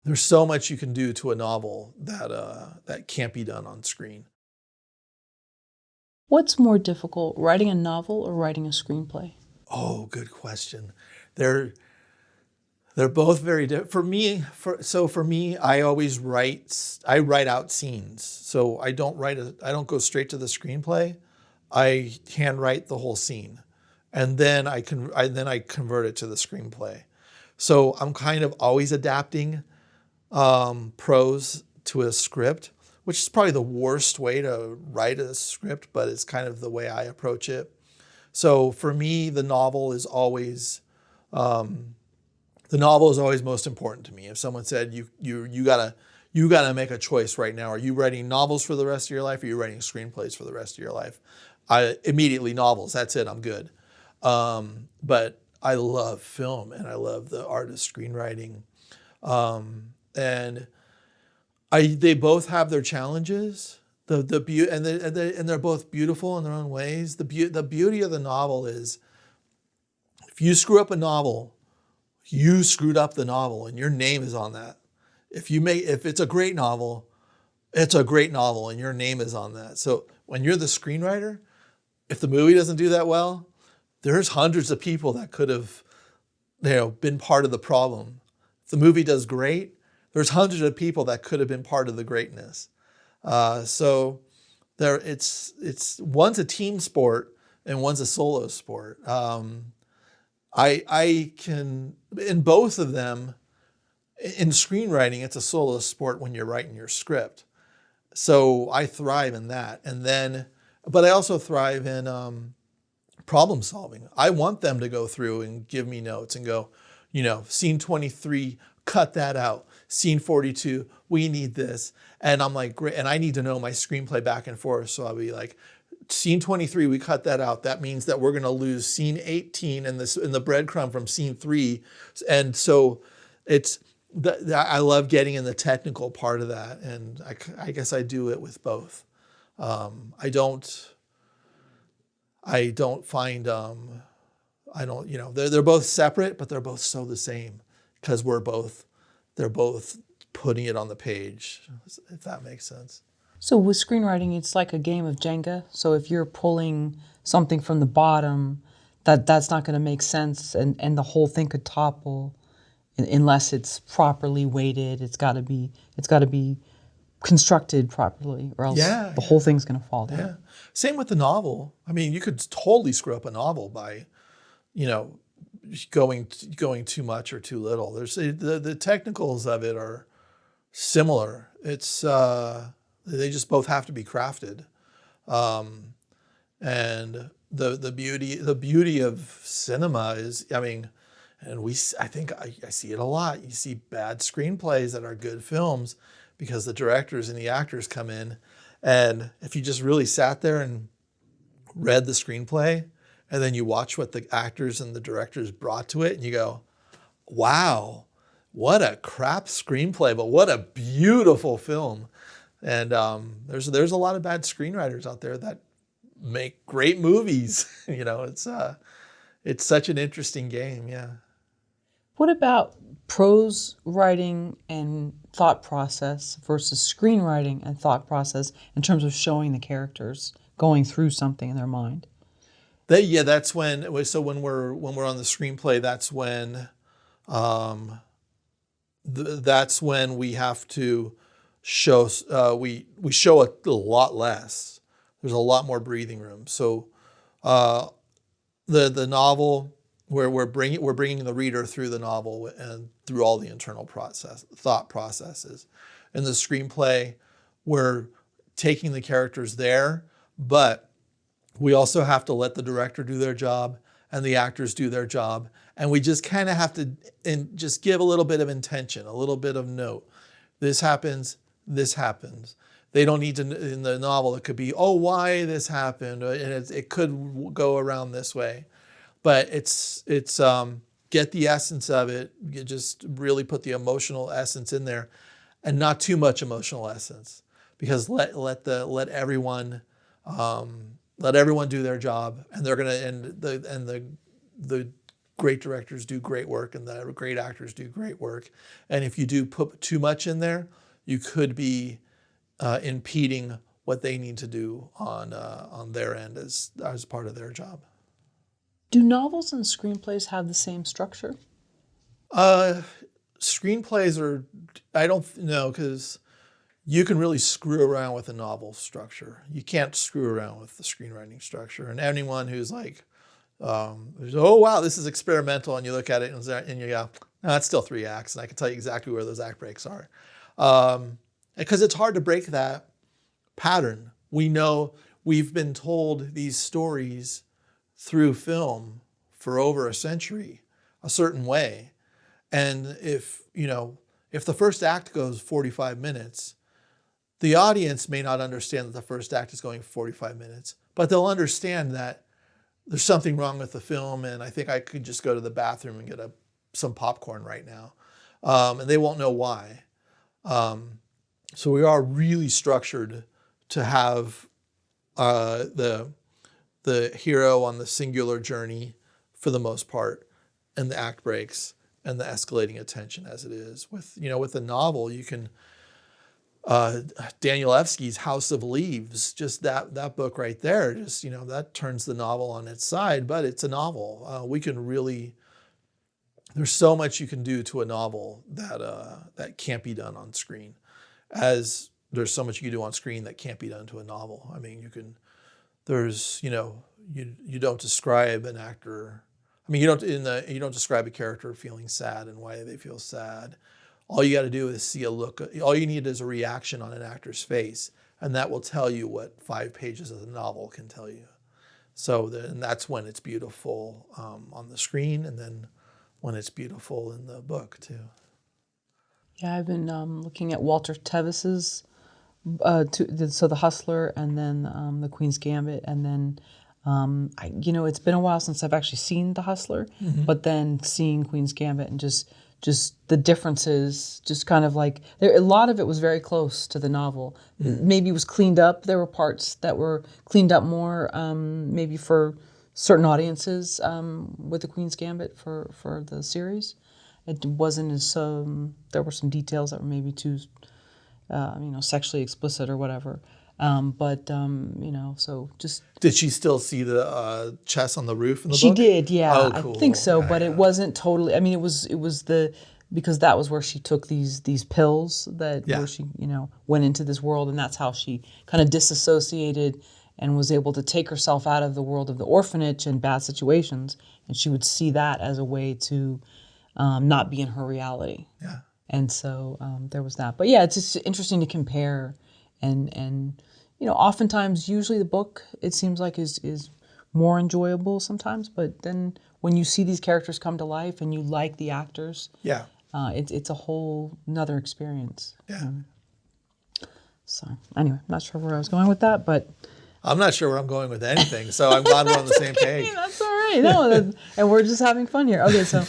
There's so much you can do to a novel that can't be done on screen. What's more difficult, writing a novel or writing a screenplay? Oh, good question. They're they're both very different. For me, I always I write out scenes. So I don't go straight to the screenplay. I handwrite the whole scene. And then I convert it to the screenplay. So I'm kind of always adapting prose to a script, which is probably the worst way to write a script, but it's kind of the way I approach it. So for me, the novel is always most important to me. If someone said you gotta make a choice right now, are you writing novels for the rest of your life, or are you writing screenplays for the rest of your life? I immediately novels. That's it. I'm good. But I love film and I love the art of screenwriting. And they both have their challenges. And they're both beautiful in their own ways. The beauty of the novel is if you screw up a novel, you screwed up the novel and your name is on that. If it's a great novel, it's a great novel and your name is on that. So when you're the screenwriter, if the movie doesn't do that well, there's hundreds of people that could have, been part of the problem. If the movie does great, there's hundreds of people that could have been part of the greatness. So it's one's a team sport and one's a solo sport. I can, in both of them, in screenwriting, it's a solo sport when you're writing your script. So I thrive in that. But I also thrive in problem solving. I want them to go through and give me notes and go, scene 23, cut that out. Scene 42, we need this. And I'm like, great. And I need to know my screenplay back and forth. So I'll be like, scene 23, we cut that out. That means that we're going to lose scene 18 in the breadcrumb from scene 3. And so I love getting in the technical part of that. And I guess I do it with both. I don't find, they're both separate, but they're both so the same because they're both putting it on the page, if that makes sense. So with screenwriting, it's like a game of Jenga. So if you're pulling something from the bottom, that's not going to make sense, and the whole thing could topple unless it's properly weighted. It's got to be constructed properly, or else the whole thing's going to fall down. Yeah. Same with the novel. I mean, you could totally screw up a novel by, going too much or too little. There's the technicals of it are similar. It's they just both have to be crafted, and the beauty of cinema is, I think I see it a lot. You see bad screenplays that are good films because the directors and the actors come in, and if you just really sat there and read the screenplay, and then you watch what the actors and the directors brought to it, and you go, wow, what a crap screenplay, but what a beautiful film. And there's a lot of bad screenwriters out there that make great movies. It's such an interesting game. Yeah. What about prose writing and thought process versus screenwriting and thought process in terms of showing the characters going through something in their mind? That's when when we're on the screenplay, that's when we have to show we show a lot less. There's a lot more breathing room. So the novel, where we're bringing the reader through the novel and through all the internal thought processes. In the screenplay, we're taking the characters there, but we also have to let the director do their job and the actors do their job. And we just kind of have to just give a little bit of intention, a little bit of note. This happens, this happens. They don't need to, in the novel, it could be, oh, why this happened, and it could go around this way. But it's get the essence of it. You just really put the emotional essence in there, and not too much emotional essence, because let everyone do their job, and they're gonna the great directors do great work and the great actors do great work. And if you do put too much in there, you could be impeding what they need to do on their end as part of their job. Do novels and screenplays have the same structure? Screenplays are, I don't know, because you can really screw around with a novel structure. You can't screw around with the screenwriting structure. And anyone who's like, oh, wow, this is experimental, and you look at it and you go, no, that's still 3 acts, and I can tell you exactly where those act breaks are. Because it's hard to break that pattern. We know we've been told these stories through film for over a century, a certain way. And if the first act goes 45 minutes, the audience may not understand that the first act is going 45 minutes, but they'll understand that there's something wrong with the film, and I think I could just go to the bathroom and get some popcorn right now. And they won't know why. So we are really structured to have the hero on the singular journey for the most part, and the act breaks and the escalating attention as it is. With the novel, you can Danielewski's House of Leaves, just that book right there, just that turns the novel on its side, but it's a novel. We can really, there's so much you can do to a novel that can't be done on screen, as there's so much you can do on screen that can't be done to a novel. I mean, you don't describe an actor. I mean, you don't describe a character feeling sad and why they feel sad. All you got to do is see a look. All you need is a reaction on an actor's face, and that will tell you what 5 pages of the novel can tell you. So and that's when it's beautiful on the screen, and then when it's beautiful in the book too. Yeah, I've been looking at Walter Tevis's, so The Hustler, and then The Queen's Gambit, and then it's been a while since I've actually seen The Hustler, but then seeing Queen's Gambit and just the differences, just kind of like a lot of it was very close to the novel. Maybe it was cleaned up. There were parts that were cleaned up more, maybe for certain audiences with The Queen's Gambit for the series. It wasn't as there were some details that were maybe too sexually explicit or whatever. So just... Did she still see the chess on the roof in the book? She did, yeah. Oh, cool. I think so, but it wasn't totally... I mean, it was because that was where she took these pills where she, went into this world, and that's how she kind of disassociated and was able to take herself out of the world of the orphanage and bad situations, and she would see that as a way to not be in her reality. Yeah. And so there was that. But yeah, it's just interesting to compare and oftentimes, usually the book, it seems like, is more enjoyable sometimes. But then when you see these characters come to life and you like the actors, it's a whole another experience. Yeah. So anyway, I'm not sure where I was going with that, but... I'm not sure where I'm going with anything, so I'm glad we're on the same page. That's all right. No, and we're just having fun here. Okay, so